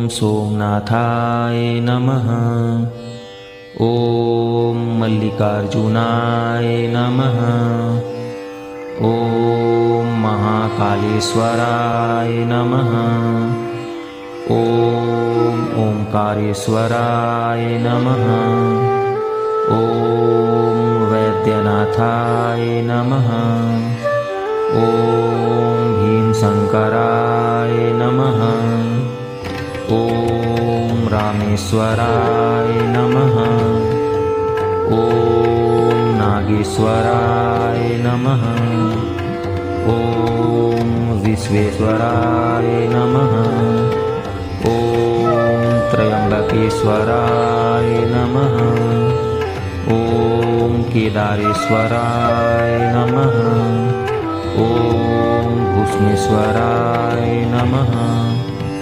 सोमनाथाय नमः। ॐ मल्लिकार्जुनाय नमः। ॐ महाकालेश्वराय नमः। ॐ ओंकारेश्वराय नमः। ॐ वैद्यनाथाय नमः। ॐ भीमशंकराय नमः। ॐ रामेश्वराय नमः। ॐ नागेश्वराय नमः। ॐ विश्वेश्वराय नमः। ॐ त्र्यंबकेश्वराय नमः। ॐ केदारेश्वराय नमः। ॐ भूषणेश्वराय नमः।